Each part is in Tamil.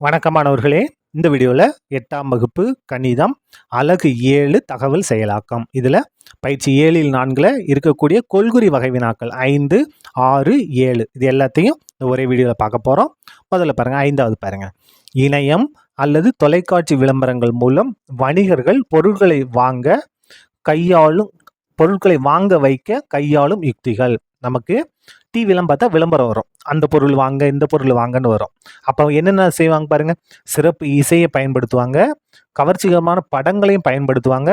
வணக்கம் மாணவர்களே. இந்த வீடியோவில் 8ஆம் வகுப்பு கணிதம் அலகு 7 தகவல் செயலாக்கம். இதில் பயிற்சி 7ல் 4ல் இருக்கக்கூடிய கொள்குறி வகை வினாக்கள் 5, 6, 7 இது எல்லாத்தையும் ஒரே வீடியோவில் பார்க்க போகிறோம். முதல்ல பாருங்கள், 5வது பாருங்கள். இணையம் அல்லது தொலைக்காட்சி விளம்பரங்கள் மூலம் வணிகர்கள் பொருட்களை வாங்க வைக்க கையாளும் யுக்திகள். நமக்கு டிவிலாம் பார்த்தா விளம்பரம் வரும், அந்த பொருள் வாங்க இந்த பொருள் வாங்கன்னு வரும். அப்போ என்னென்ன செய்வாங்க பாருங்க, சிறப்பு இசையை பயன்படுத்துவாங்க, கவர்ச்சிகரமான படங்களையும் பயன்படுத்துவாங்க,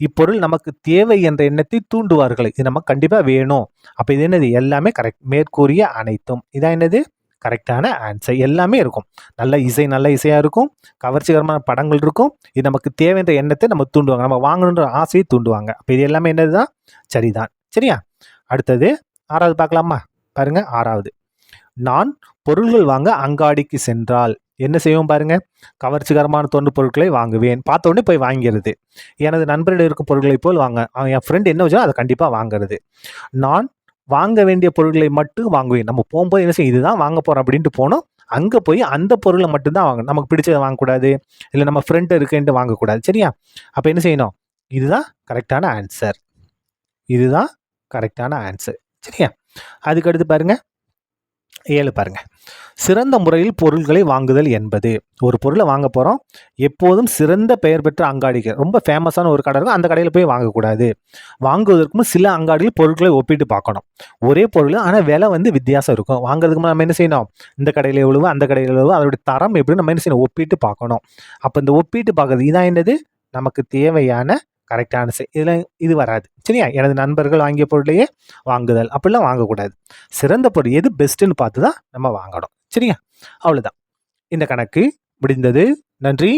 இப்பொருள் நமக்கு தேவை என்ற எண்ணத்தை தூண்டுவார்கள், இது நமக்கு கண்டிப்பாக வேணும். அப்போ இது என்னது, எல்லாமே கரெக்ட். மேற்கூறிய அனைத்தும் இதான் என்னது கரெக்டான ஆன்சர். எல்லாமே இருக்கும், நல்ல இசையாக இருக்கும், கவர்ச்சிகரமான படங்கள் இருக்கும், இது நமக்கு தேவைன்ற எண்ணத்தை நம்ம தூண்டுவாங்க, நம்ம வாங்கணுன்ற ஆசையை தூண்டுவாங்க. அப்போ இது எல்லாமே என்னதுதான், சரிதான். சரியா, அடுத்தது 6வது பார்க்கலாமா? பாருங்க, 6வது. நான் பொருள்கள் வாங்க அங்காடிக்கு சென்றால் என்ன செய்வோம் பாருங்க, கவர்ச்சிகரமான தோன்று பொருட்களை வாங்குவேன். பார்த்த உடனே போய் வாங்கிறது. எனது நண்பரிடம் இருக்கும் பொருட்களை போல் வாங்க, என் ஃப்ரெண்ட் என்ன வச்சோ அதை கண்டிப்பாக வாங்குறது. நான் வாங்க வேண்டிய பொருட்களை மட்டும் வாங்குவேன். நம்ம போகும்போது என்ன செய்யும், இதுதான் வாங்க போகிறோம் அப்படின்ட்டு போனோம், அங்கே போய் அந்த பொருளை மட்டும்தான் வாங்கணும். நமக்கு பிடிச்சதை வாங்கக்கூடாது, இல்லை நம்ம ஃப்ரெண்டு இருக்குன்ட்டு வாங்கக்கூடாது. சரியா, அப்போ என்ன செய்யணும், இதுதான் கரெக்டான ஆன்சர். இதுதான் கரெக்டான ஆன்சர். சரியா, அதுக்கடுத்து பாருங்க 7 பாருங்க. சிறந்த முறையில் பொருட்களை வாங்குதல் என்பது, ஒரு பொருளை வாங்க போகிறோம், எப்போதும் சிறந்த பெயர் பெற்ற அங்காடிகள், ரொம்ப ஃபேமஸான ஒரு கடை இருக்கும், அந்த கடையில் போய் வாங்கக்கூடாது. வாங்குவதற்கு சில அங்காடிகள் பொருட்களை ஒப்பிட்டு பார்க்கணும். ஒரே பொருள் ஆனால் விலை வித்தியாசம் இருக்கும். வாங்குறதுக்கு முன்னாடி நம்ம என்ன செய்யணும், இந்த கடையில் எவ்வளவு அந்த கடையில் எவ்வளவு, அதோடைய தரம் எப்படி நம்ம என்ன செய்யணும், ஒப்பிட்டு பார்க்கணும். அப்போ இந்த ஒப்பிட்டு பார்க்கறது இதான் என்னது நமக்கு தேவையான கரெக்டான இதில் இது வராது. சரியா, எனது நண்பர்கள் வாங்கிய பொருளையே வாங்குதல் அப்படிலாம் வாங்கக்கூடாது. சிறந்த பொருள் எது பெஸ்ட்டுன்னு பார்த்து தான் நம்ம வாங்கணும். சரியா, அவ்வளோதான். இந்த கணக்கு முடிந்தது. நன்றி.